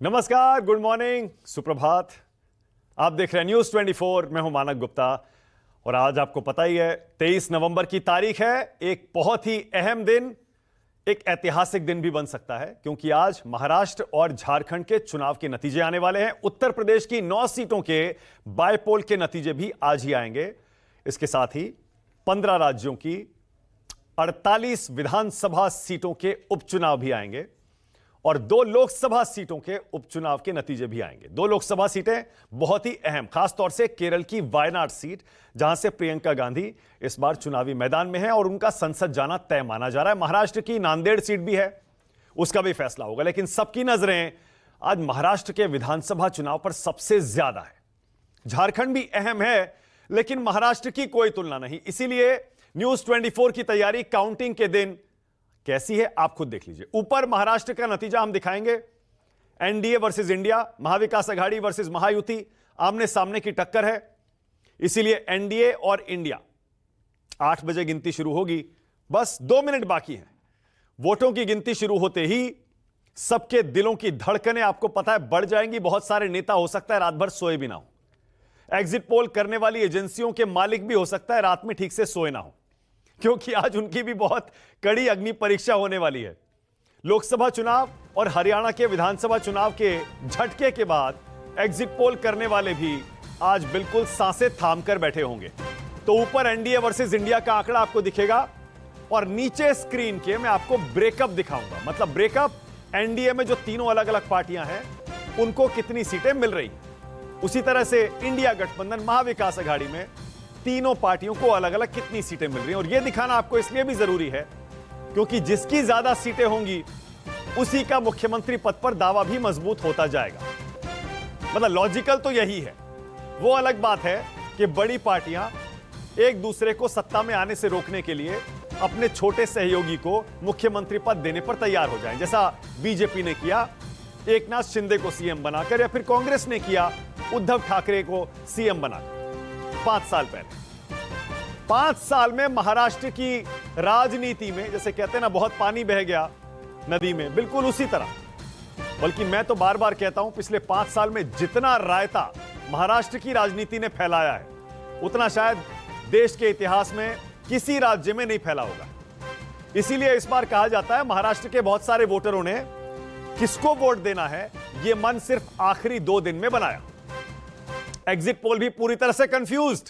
नमस्कार, good morning, सुप्रभात। आप देख रहे हैं न्यूज 24। मैं हूं मानक गुप्ता और आज आपको पता ही है 23 नवंबर की तारीख है। एक बहुत ही अहम दिन, एक ऐतिहासिक दिन भी बन सकता है क्योंकि आज महाराष्ट्र और झारखंड के चुनाव के नतीजे आने वाले हैं। उत्तर प्रदेश की 9 सीटों के बायपोल के नतीजे भी आज ही आएंगे। इसके साथ ही 15 राज्यों की 48 विधानसभा सीटों के उपचुनाव भी आएंगे और 2 लोकसभा सीटों के उपचुनाव के नतीजे भी आएंगे। 2 लोकसभा सीटें बहुत ही अहम, खासतौर से केरल की वायनाड सीट, जहां से प्रियंका गांधी इस बार चुनावी मैदान में है और उनका संसद जाना तय माना जा रहा है। महाराष्ट्र की नांदेड़ सीट भी है, उसका भी फैसला होगा, लेकिन सबकी नजरें आज महाराष्ट्र के विधानसभा चुनाव पर सबसे ज्यादा है। झारखंड भी अहम है, लेकिन महाराष्ट्र की कोई तुलना नहीं। इसीलिए न्यूज 24 की तैयारी काउंटिंग के दिन कैसी है आप खुद देख लीजिए। ऊपर महाराष्ट्र का नतीजा हम दिखाएंगे। NDA versus India, Mahavikas Aghadi versus Mahayuti, आमने सामने की टक्कर है। इसीलिए एनडीए और इंडिया 8 बजे गिनती शुरू होगी, बस 2 मिनट बाकी हैं। वोटों की गिनती शुरू होते ही सबके दिलों की धड़कनें आपको पता है बढ़ जाएंगी। बहुत सारे नेता हो सकता है रात भर सोए भी ना हो। एग्जिट पोल करने वाली एजेंसियों के मालिक भी हो सकता है रात में ठीक से सोए ना हो, क्योंकि आज उनकी भी बहुत कड़ी अग्नि परीक्षा होने वाली है। लोकसभा चुनाव और हरियाणा के विधानसभा चुनाव के झटके के बाद एग्जिट पोल करने वाले भी आज बिल्कुल सांसें थाम कर बैठे होंगे। तो ऊपर एनडीए वर्सेस इंडिया का आंकड़ा आपको दिखेगा और नीचे स्क्रीन के मैं आपको ब्रेकअप दिखाऊंगा। मतलब ब्रेकअप, एनडीए में जो तीनों अलग अलग पार्टियां हैं उनको कितनी सीटें मिल रही, उसी तरह से इंडिया गठबंधन महाविकास आघाड़ी में तीनों पार्टियों को अलग अलग कितनी सीटें मिल रही हैं। और यह दिखाना आपको इसलिए भी जरूरी है क्योंकि जिसकी ज्यादा सीटें होंगी उसी का मुख्यमंत्री पद पर दावा भी मजबूत होता जाएगा। मतलब लॉजिकल तो यही है। वो अलग बात है कि बड़ी पार्टियां एक दूसरे को सत्ता में आने से रोकने के लिए अपने छोटे सहयोगी को मुख्यमंत्री पद देने पर तैयार हो जाएं, जैसा बीजेपी ने किया एकनाथ शिंदे को सीएम बनाकर, या फिर कांग्रेस ने किया उद्धव ठाकरे को सीएम बनाकर 5 साल पहले। 5 साल में महाराष्ट्र की राजनीति में, जैसे कहते हैं ना, बहुत पानी बह गया नदी में, बिल्कुल उसी तरह। बल्कि मैं तो बार बार कहता हूं, पिछले 5 साल में जितना रायता महाराष्ट्र की राजनीति ने फैलाया है उतना शायद देश के इतिहास में किसी राज्य में नहीं फैला होगा। इसीलिए इस बार कहा जाता है महाराष्ट्र के बहुत सारे वोटरों ने किसको वोट देना है यह मन सिर्फ आखिरी 2 दिन में बनाया। एग्जिट पोल भी पूरी तरह से कंफ्यूज्ड,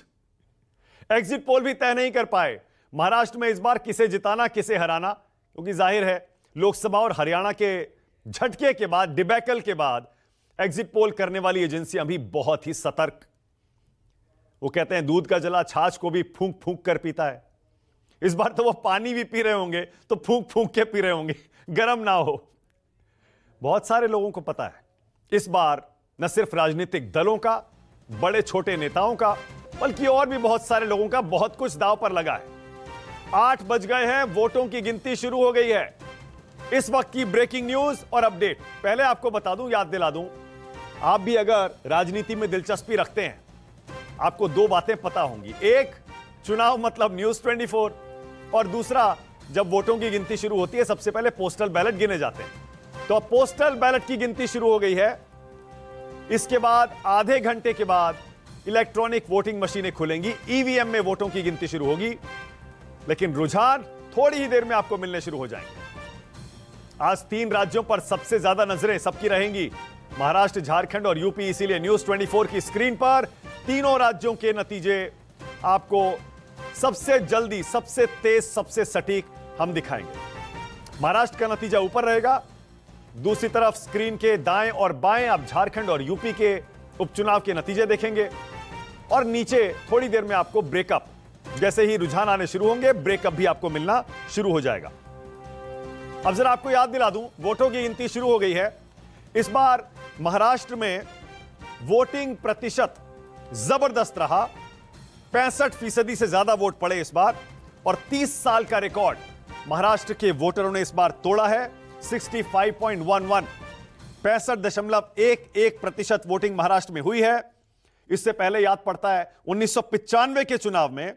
एग्जिट पोल भी तय नहीं कर पाए महाराष्ट्र में इस बार किसे जिताना किसे हराना, क्योंकि जाहिर है लोकसभा और हरियाणा के झटके के बाद, डिबैकल के बाद एग्जिट पोल करने वाली एजेंसियां भी बहुत ही सतर्क। वो कहते हैं दूध का जला छाछ को भी फूंक फूंक कर पीता है। इस बार तो वो पानी भी पी रहे होंगे तो फूंक फूंक के पी रहे होंगे, गर्म ना हो। बहुत सारे लोगों को पता है इस बार न सिर्फ राजनीतिक दलों का, बड़े छोटे नेताओं का, बल्कि और भी बहुत सारे लोगों का बहुत कुछ दांव पर लगा है। 8 बज गए हैं, वोटों की गिनती शुरू हो गई है। इस वक्त की ब्रेकिंग न्यूज और अपडेट पहले आपको बता दूं, याद दिला दूं, आप भी अगर राजनीति में दिलचस्पी रखते हैं आपको 2 बातें पता होंगी। एक, चुनाव मतलब न्यूज 24, और दूसरा, जब वोटों की गिनती शुरू होती है सबसे पहले पोस्टल बैलेट गिने जाते हैं। तो अब पोस्टल बैलेट की गिनती शुरू हो गई है। इसके बाद आधे घंटे के बाद इलेक्ट्रॉनिक वोटिंग मशीनें खुलेंगी, ईवीएम में वोटों की गिनती शुरू होगी। लेकिन रुझान थोड़ी ही देर में आपको मिलने शुरू हो जाएंगे। आज 3 राज्यों पर सबसे ज्यादा नजरें सबकी रहेंगी, महाराष्ट्र, झारखंड और यूपी। इसीलिए न्यूज 24 की स्क्रीन पर तीनों राज्यों के नतीजे आपको सबसे जल्दी, सबसे तेज, सबसे सटीक हम दिखाएंगे। महाराष्ट्र का नतीजा ऊपर रहेगा, दूसरी तरफ स्क्रीन के दाएं और बाएं आप झारखंड और यूपी के उपचुनाव के नतीजे देखेंगे, और नीचे थोड़ी देर में आपको ब्रेकअप, जैसे ही रुझान आने शुरू होंगे ब्रेकअप भी आपको मिलना शुरू हो जाएगा। अब जरा आपको याद दिला दूं, वोटों की गिनती शुरू हो गई है। इस बार महाराष्ट्र में वोटिंग प्रतिशत जबरदस्त रहा, 65% से ज्यादा वोट पड़े इस बार, और 30 साल का रिकॉर्ड महाराष्ट्र के वोटरों ने इस बार तोड़ा है। 65.11, 65.11% वोटिंग महाराष्ट्र में हुई है। इससे पहले याद पड़ता है 1995 के चुनाव में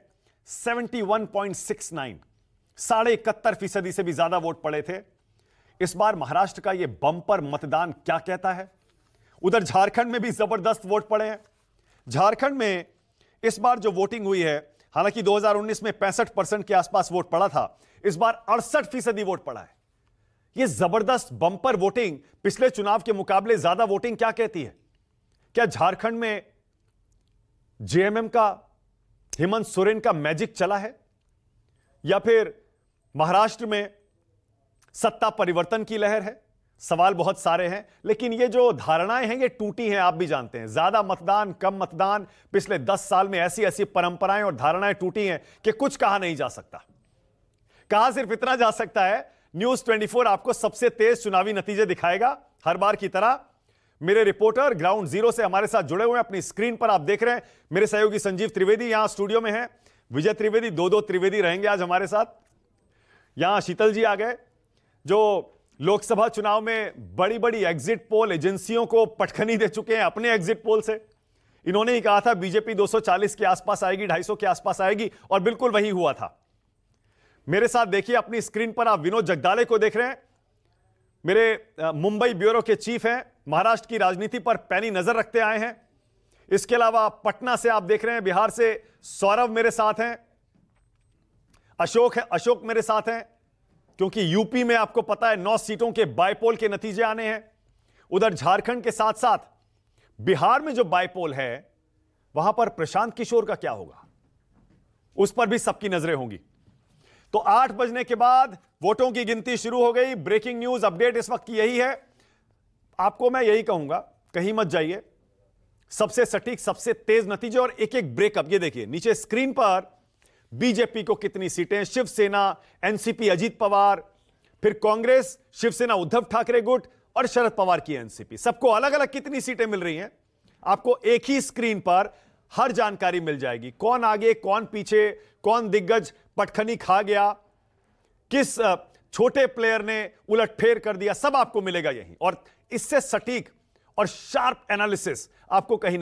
71.69, 71.5% से भी ज्यादा वोट पड़े थे। इस बार महाराष्ट्र का यह बंपर मतदान क्या कहता है, उधर झारखंड में भी जबरदस्त वोट पड़े हैं। झारखंड में इस बार जो वोटिंग हुई है, हालांकि 2019 में 65% के आसपास वोट पड़ा था, इस बार 68% वोट पड़ा है। यह जबरदस्त बंपर वोटिंग पिछले चुनाव के मुकाबले ज्यादा वोटिंग क्या कहती है? क्या झारखंड में जेएमएम का, हेमंत सोरेन का मैजिक चला है, या फिर महाराष्ट्र में सत्ता परिवर्तन की लहर है? सवाल बहुत सारे हैं, लेकिन ये जो धारणाएं हैं ये टूटी हैं। आप भी जानते हैं, ज्यादा मतदान कम मतदान, पिछले 10 साल में ऐसी ऐसी परंपराएं और धारणाएं टूटी हैं कि कुछ कहा नहीं जा सकता। कहा सिर्फ इतना जा सकता है, न्यूज 24 आपको सबसे तेज चुनावी नतीजे दिखाएगा हर बार की तरह। मेरे रिपोर्टर ग्राउंड जीरो से हमारे साथ जुड़े हुए हैं, अपनी स्क्रीन पर आप देख रहे हैं। मेरे सहयोगी संजीव त्रिवेदी यहां स्टूडियो में हैं, विजय त्रिवेदी, दो त्रिवेदी रहेंगे आज हमारे साथ। यहां शीतल जी आ गए, जो लोकसभा चुनाव में बड़ी बड़ी एग्जिट पोल एजेंसियों को पटखनी दे चुके हैं अपने एग्जिट पोल से। इन्होंने ही कहा था बीजेपी 240 के आसपास आएगी, 250 के आसपास आएगी, और बिल्कुल वही हुआ था। मेरे साथ देखिए अपनी स्क्रीन पर आप विनोद जगदाले को देख रहे हैं, मेरे मुंबई ब्यूरो के चीफ हैं, महाराष्ट्र की राजनीति पर पैनी नजर रखते आए हैं। इसके अलावा पटना से आप देख रहे हैं, बिहार से सौरभ मेरे साथ हैं, अशोक मेरे साथ हैं, क्योंकि यूपी में आपको पता है 9 सीटों के बायपोल के नतीजे आने हैं। उधर झारखंड के साथ साथ बिहार में जो बायपोल है वहां पर प्रशांत किशोर का क्या होगा, उस पर भी सबकी नजरें होंगी। तो 8 बजने के बाद वोटों की गिनती शुरू हो गई। ब्रेकिंग न्यूज अपडेट इस वक्त की यही है। आपको मैं यही कहूंगा, कहीं मत जाइए, सबसे सटीक सबसे तेज नतीजे और एक एक ब्रेकअप ये देखिए नीचे स्क्रीन पर। बीजेपी को कितनी सीटें, शिवसेना, एनसीपी अजीत पवार, फिर कांग्रेस, शिवसेना उद्धव ठाकरे गुट और शरद पवार की एनसीपी, सबको अलग अलग कितनी सीटें मिल रही हैं, आपको एक ही स्क्रीन पर हर जानकारी मिल जाएगी। कौन आगे, कौन पीछे, कौन दिग्गज पटखनी खा गया, किस छोटे प्लेयर ने उलटफेर कर दिया, सब आपको मिलेगा यहीं। और इससे सटीक और शार्प एनालिसिस आपको कहीं